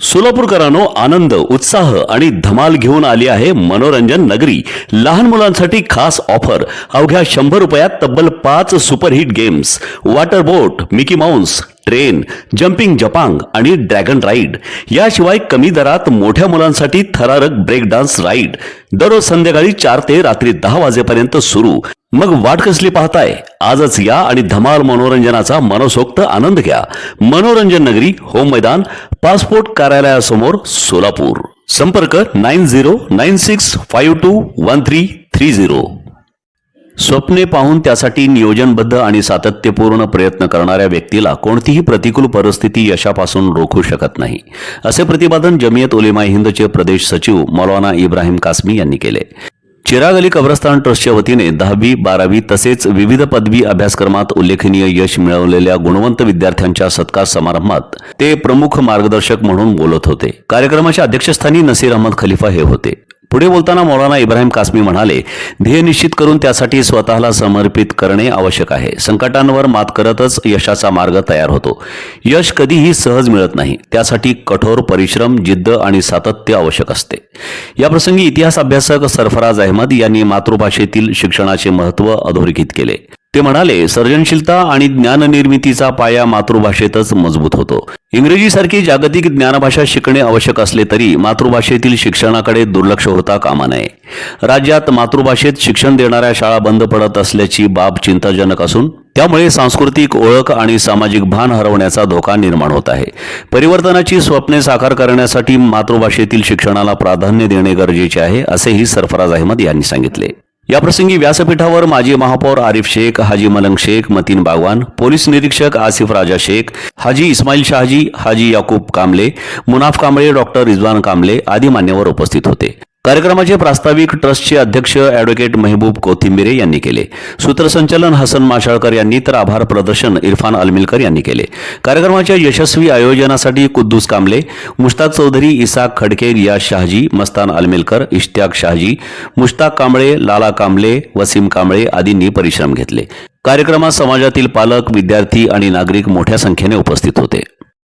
सोलापूरकरांनो, आनंद, उत्साह आणि धमाल घेऊन आली आहे मनोरंजन नगरी. लहान मुलांसाठी खास ऑफर. अवघ्या 100 रुपयात तब्बल 5 सुपरहिट गेम्स, वॉटर बोट, मिकी माउस, ट्रेन, जम्पिंग जपांग आणि ड्रॅगन राईड. याशिवाय कमी दरात मोठ्या मुलांसाठी थरारक ब्रेक डान्स राईड. दररोज संध्याकाळी 4 ते रात्री 10 वाजेपर्यंत सुरू. मग वाट कसली पाहताय? आजच या आणि धमाल मनोरंजनाचा मनसोक्त आनंद घ्या. मनोरंजन नगरी, होम मैदान, पासपोर्ट कार्यालयासमोर, सोलापूर. संपर्क 9096521330. स्वप्ने पाहून त्यासाठी नियोजनबद्ध आणि सातत्यपूर्ण प्रयत्न करणाऱ्या व्यक्तीला कोणतीही प्रतिकूल परिस्थिती यशापासून रोखू शकत नाही, असे प्रतिपादन जमियत उलेमा हिंदचे प्रदेश सचिव मौलाना इब्राहिम कासमी यांनी केले. चिराग अली कब्रस्तान ट्रस्टच्या वतीने 10वी 12वी तसेच विविध पदवी अभ्यासक्रमात उल्लेखनीय यश मिळवलेल्या गुणवंत विद्यार्थ्यांच्या सत्कार समारंभात ते प्रमुख मार्गदर्शक म्हणून बोलत होते. कार्यक्रमाच्या अध्यक्षस्थानी नसीर अहमद खलिफा हे होते. पुढे बोलताना मौलाना इब्राहिम कासमी म्हणाले, ध्येय निश्चित करून त्यासाठी स्वतःला समर्पित करणे आवश्यक आहे. संकटांवर मात करतच यशाचा मार्ग तयार होतो. यश कधीही सहज मिळत नाही. त्यासाठी कठोर परिश्रम, जिद्द आणि सातत्य आवश्यक असते. याप्रसंगी इतिहास अभ्यासक सरफराज अहमद यांनी मातृभाषेतील शिक्षणाचे महत्त्व अधोरेखित केले. ते म्हणाले, सर्जनशीलता आणि ज्ञाननिर्मितीचा पाया मातृभाषेतच मजबूत होतो. इंग्रजीसारखी जागतिक ज्ञानभाषा शिकणे आवश्यक असले तरी मातृभाषेतील शिक्षणाकडे दुर्लक्ष होता कामा नये. राज्यात मातृभाषेत शिक्षण देणाऱ्या शाळा बंद पडत असल्याची बाब चिंताजनक असून त्यामुळे सांस्कृतिक ओळख आणि सामाजिक भान हरवण्याचा धोका निर्माण होत आहे. परिवर्तनाची स्वप्ने साकार करण्यासाठी मातृभाषेतील शिक्षणाला प्राधान्य देणे गरजेचे आहे, असेही सरफराज अहमद यांनी सांगितले. याप्रसंगी व्यासपीठावर माजी महापौर आरिफ शेख, हाजी मलंग शेख, मतीन बागवान, पोलीस निरीक्षक आसिफ राजा शेख, हाजी इस्माईल शाहजी, हाजी याकूब कांबले, मुनाफ कांबळे, डॉक्टर रिजवान कांबले आदी मान्यवर उपस्थित होते. कार्यक्रमाचे प्रास्ताविक ट्रस्टचे अध्यक्ष ॲडव्होकेट मेहबूब कोथिंबिरे यांनी केले. सूत्रसंचालन हसन माशाळकर यांनी तर आभार प्रदर्शन इरफान अलमिलकर यांनी केले. कार्यक्रमाच्या यशस्वी आयोजनासाठी कुद्दूस कांबले, मुश्ताक चौधरी, इसाक खडके, रियाज शाहजी, मस्तान अलमिलकर, इश्तियाक शाहजी, मुश्ताक कांबळे, लाला कांबळे, वसीम कांबळे आदींनी परिश्रम घेतले. कार्यक्रमात समाजातील पालक, विद्यार्थी आणि नागरिक मोठ्या संख्येने उपस्थित होते.